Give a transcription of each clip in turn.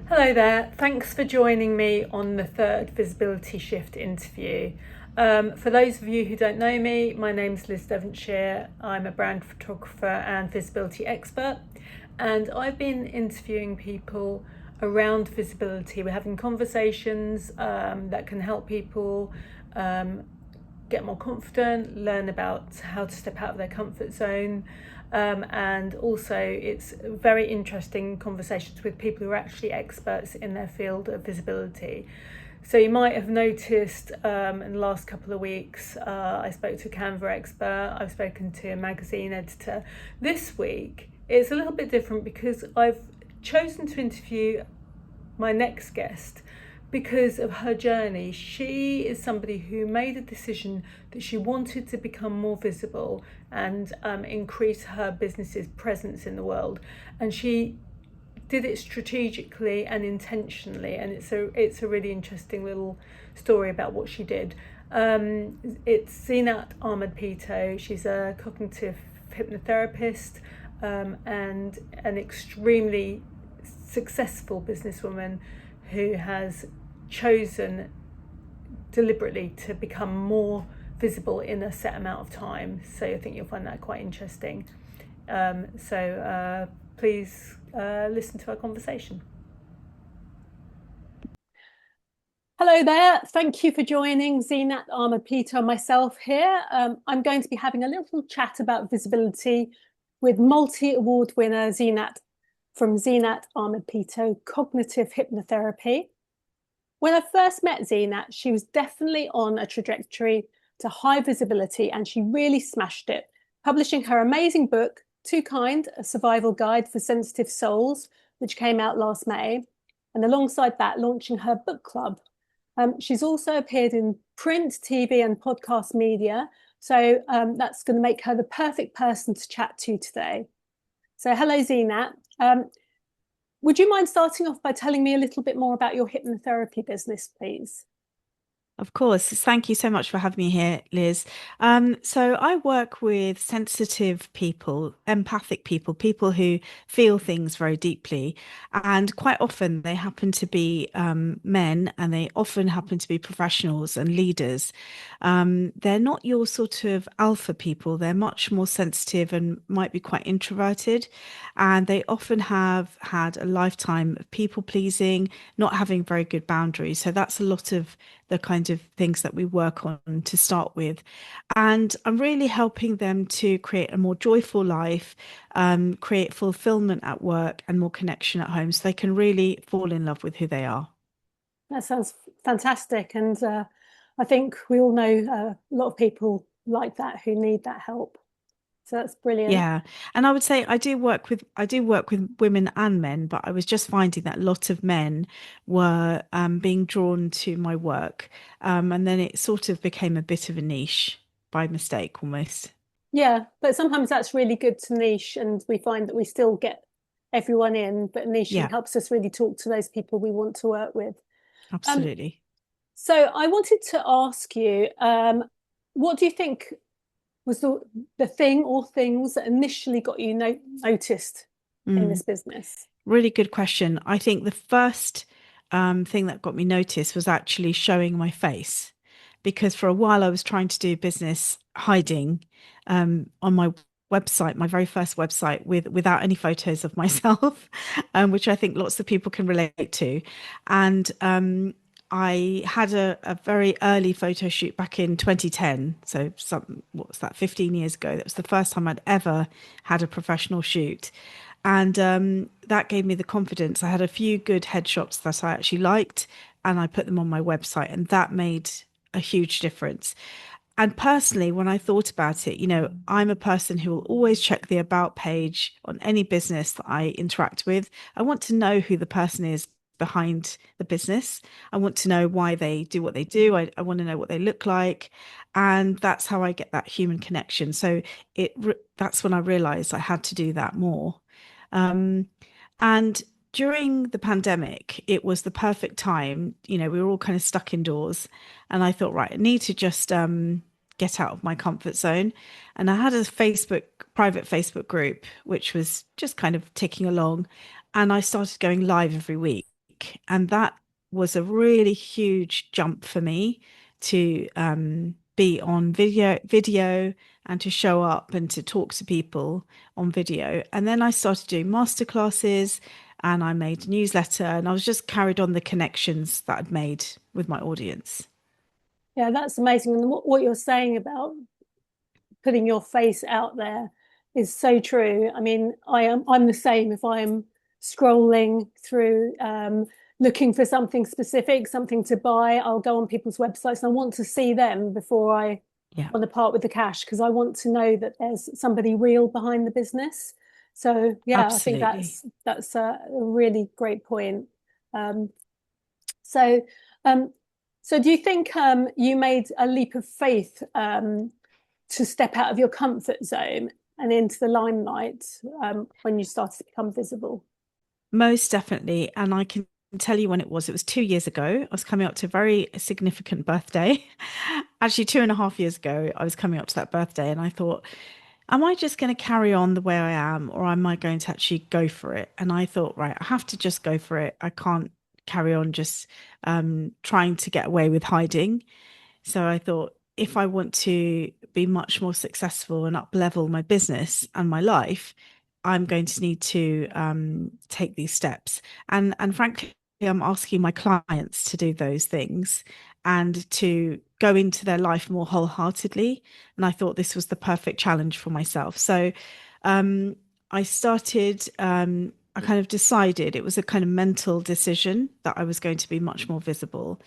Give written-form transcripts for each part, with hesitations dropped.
Hello there, thanks for joining me on the third Visibility Shift interview. For those of you who don't know me, my name's Liz Devonshire. I'm a brand photographer and visibility expert, and I've been interviewing people around visibility. We're having conversations that can help people get more confident, learn about how to step out of their comfort zone. And also it's very interesting conversations with people who are actually experts in their field of visibility. So you might have noticed in the last couple of weeks, I spoke to a Canva expert, I've spoken to a magazine editor. This week, it's a little bit different because I've chosen to interview my next guest because of her journey. She is somebody who made a decision that she wanted to become more visible and increase her business's presence in the world, and she did it strategically and intentionally, and it's a really interesting little story about what she did. It's Zeenat Ahmed-Peto. She's a cognitive hypnotherapist and an extremely successful businesswoman who has chosen deliberately to become more visible in a set amount of time. So I think you'll find that quite interesting. Please listen to our conversation. Hello there. Thank you for joining Zeenat Ahmed-Peto and myself here. I'm going to be having a little chat about visibility with multi-award winner Zeenat from Zeenat Ahmed-Peto Cognitive Hypnotherapy. When I first met Zeenat, she was definitely on a trajectory to high visibility, and she really smashed it, publishing her amazing book, Too Kind, A Survival Guide for Sensitive Souls, which came out last May, and alongside that, launching her book club. She's also appeared in print, TV, and podcast media, so that's going to make her the perfect person to chat to today. So hello, Zeenat. Would you mind starting off by telling me a little bit more about your hypnotherapy business, please? Of course. Thank you so much for having me here, Liz. So I work with sensitive people, empathic people, people who feel things very deeply. And quite often they happen to be men, and they often happen to be professionals and leaders. They're not your sort of alpha people. They're much more sensitive and might be quite introverted. And they often have had a lifetime of people pleasing, not having very good boundaries. So that's a lot of the kind of things that we work on to start with. And I'm really helping them to create a more joyful life, create fulfilment at work and more connection at home so they can really fall in love with who they are. That sounds fantastic. And I think we all know a lot of people like that who need that help. So that's brilliant. Yeah. And I would say I do work with women and men, but I was just finding that a lot of men were being drawn to my work. And then it sort of became a bit of a niche by mistake almost. Yeah, but sometimes that's really good to niche, and we find that we still get everyone in, but niching Yeah, helps us really talk to those people we want to work with. Um, absolutely. so I wanted to ask you, what do you think was the thing or things that initially got you noticed in Mm. this business? Really good question. I think the first thing that got me noticed was actually showing my face, because for a while I was trying to do business hiding on my website, my very first website, without any photos of myself, which I think lots of people can relate to. And I had a very early photo shoot back in 2010. So what was that, 15 years ago? That was the first time I'd ever had a professional shoot. And that gave me the confidence. I had a few good headshots that I actually liked, and I put them on my website, and that made a huge difference. And personally, when I thought about it, I'm a person who will always check the about page on any business that I interact with. I want to know who the person is behind the business. I want to know why they do what they do. I want to know what they look like. And that's how I get that human connection. So that's when I realized I had to do that more. Um, and during the pandemic, it was the perfect time. We were all kind of stuck indoors, and I thought, right, I need to just get out of my comfort zone. And I had a private Facebook group, which was just kind of ticking along. And I started going live every week. week. And that was a really huge jump for me to be on video and to show up and to talk to people on video. And then I started doing masterclasses and I made a newsletter and I was just carried on the connections that I'd made with my audience. Yeah, that's amazing. And what you're saying about putting your face out there is so true. I mean, I'm the same. If I'm scrolling through looking for something specific, something to buy, I'll go on people's websites and I want to see them before I Yeah, want to part with the cash because I want to know that there's somebody real behind the business. So yeah, I think absolutely. that's a really great point. Um, so um, so do you think you made a leap of faith to step out of your comfort zone and into the limelight when you started to become visible? Most definitely. And I can tell you when it was. It was 2 years ago. I was coming up to a very significant birthday. Actually, 2.5 years ago, I was coming up to that birthday and I thought, am I just going to carry on the way I am or am I going to actually go for it? And I thought, right, I have to just go for it. I can't carry on just trying to get away with hiding. So I thought, if I want to be much more successful and up level my business and my life, I'm going to need to take these steps. And frankly, I'm asking my clients to do those things and to go into their life more wholeheartedly. And I thought this was the perfect challenge for myself. So um, I started. I kind of decided it was a kind of mental decision that I was going to be much more visible.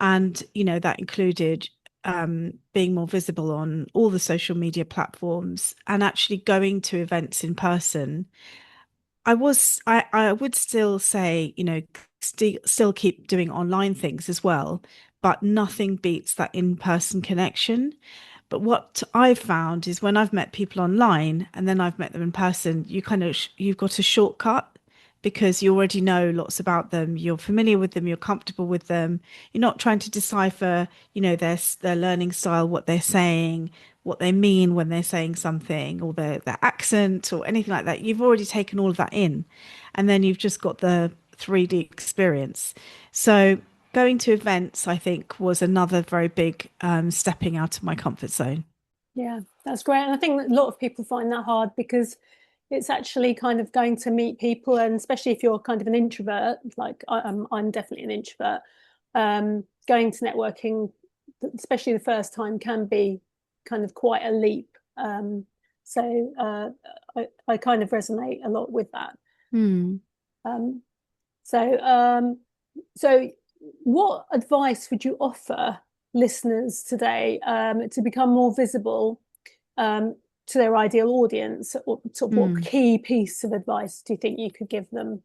And, that included being more visible on all the social media platforms and actually going to events in person. I would still say, still keep doing online things as well, but nothing beats that in-person connection. But what I've found is when I've met people online and then I've met them in person, you've got a shortcut because you already know lots about them. You're familiar with them. You're comfortable with them. You're not trying to decipher, their learning style, what they're saying, what they mean when they're saying something, or their accent or anything like that. You've already taken all of that in, and then you've just got the 3D experience. So going to events, I think, was another very big stepping out of my comfort zone. Yeah, that's great. And I think that a lot of people find that hard because it's actually kind of going to meet people, and especially if you're kind of an introvert, like I'm definitely an introvert, going to networking, especially the first time, can be kind of quite a leap. So I kind of resonate a lot with that. Hmm. Um, so, um, so what advice would you offer listeners today to become more visible to their ideal audience? Or sort of what Hmm. key piece of advice do you think you could give them?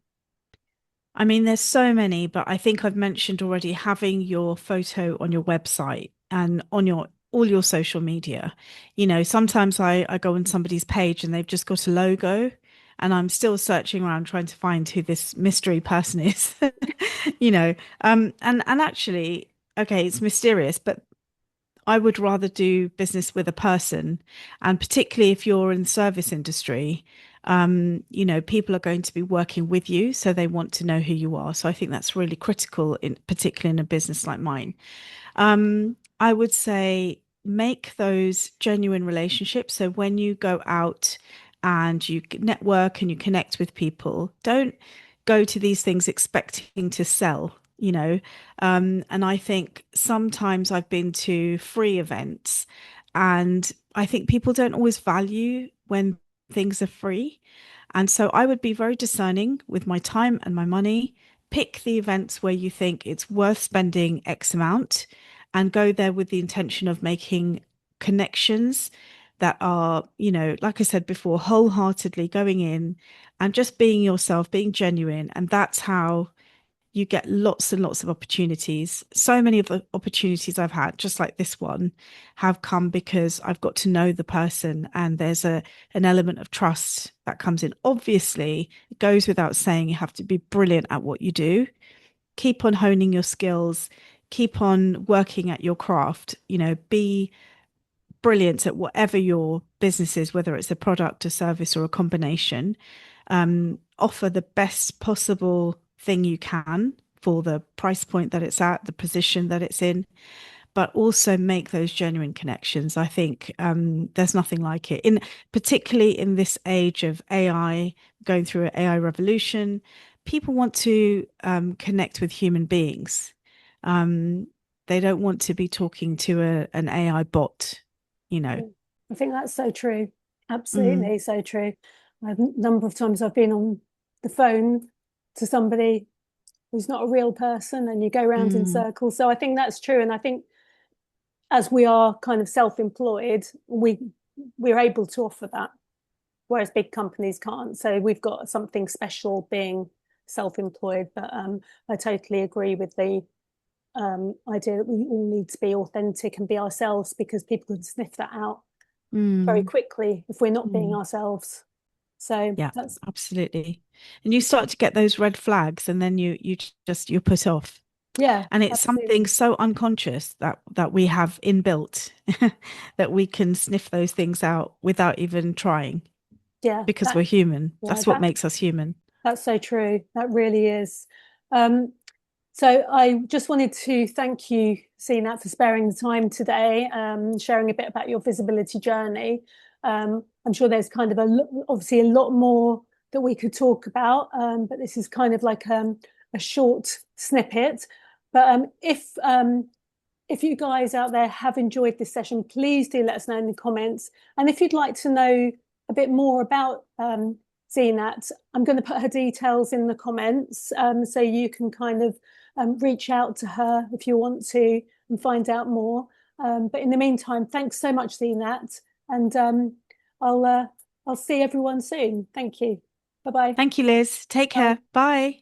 I mean, there's so many, but I think I've mentioned already having your photo on your website and on your all your social media. Sometimes I go on somebody's page and they've just got a logo and I'm still searching around trying to find who this mystery person is. you know, and actually, okay, it's mysterious, but I would rather do business with a person. And particularly if you're in the service industry, people are going to be working with you. So they want to know who you are. So I think that's really critical, particularly in a business like mine. I would say make those genuine relationships. So when you go out and you network and you connect with people, don't go to these things expecting to sell, and I think sometimes I've been to free events and I think people don't always value when things are free. And so I would be very discerning with my time and my money. Pick the events where you think it's worth spending X amount and go there with the intention of making connections that are, like I said before, wholeheartedly going in and just being yourself, being genuine. And that's how you get lots and lots of opportunities. So many of the opportunities I've had, just like this one, have come because I've got to know the person and there's an element of trust that comes in. Obviously, it goes without saying you have to be brilliant at what you do. Keep on honing your skills, keep on working at your craft, be brilliant at whatever your business is, whether it's a product, a service, or a combination. Offer the best possible thing you can for the price point that it's at, the position that it's in, but also make those genuine connections. I think there's nothing like it. Particularly in this age of AI, going through an AI revolution, people want to connect with human beings. They don't want to be talking to an AI bot, you know. I think that's so true. Absolutely so true. A number of times I've been on the phone to somebody who's not a real person, and you go round in circles. So I think that's true. And I think as we are kind of self-employed, we're able to offer that, whereas big companies can't. So we've got something special being self-employed. But I totally agree with the idea that we all need to be authentic and be ourselves, because people can sniff that out very quickly if we're not being ourselves. So yeah, that's absolutely. And you start to get those red flags, and then you're put off. Yeah, and it's absolutely. something so unconscious that we have inbuilt that we can sniff those things out without even trying. Yeah, because we're human. That's what makes us human. That's so true. That really is. So I just wanted to thank you, Zeenat, for sparing the time today, sharing a bit about your visibility journey. I'm sure there's kind of obviously a lot more that we could talk about, but this is kind of like a short snippet. But if you guys out there have enjoyed this session, please do let us know in the comments. And if you'd like to know a bit more about Zeenat, I'm going to put her details in the comments, so you can kind of reach out to her if you want to and find out more. But in the meantime, thanks so much, Zeenat, and I'll see everyone soon. Thank you. Bye-bye. Thank you, Liz. Take care. Bye.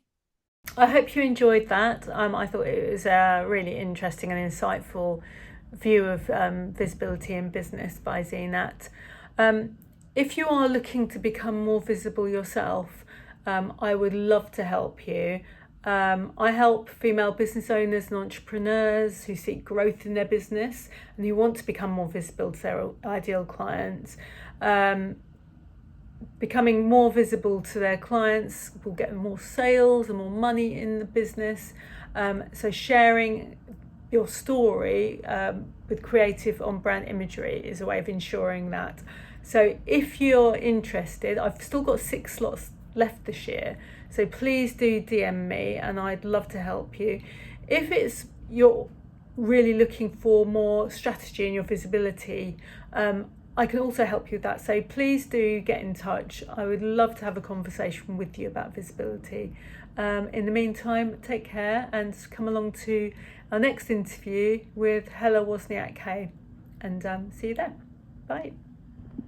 I hope you enjoyed that. I thought it was a really interesting and insightful view of visibility in business by Zeenat. If you are looking to become more visible yourself, I would love to help you. I help female business owners and entrepreneurs who seek growth in their business and who want to become more visible to their ideal clients. Becoming more visible to their clients will get them more sales and more money in the business. So sharing your story with creative on-brand imagery is a way of ensuring that. So if you're interested, I've still got 6 slots left this year, so please do DM me and I'd love to help you. If you're really looking for more strategy in your visibility, I can also help you with that, so please do get in touch. I would love to have a conversation with you about visibility. In the meantime, take care and come along to our next interview with Hella Wozniak-Hay, and see you there. Bye.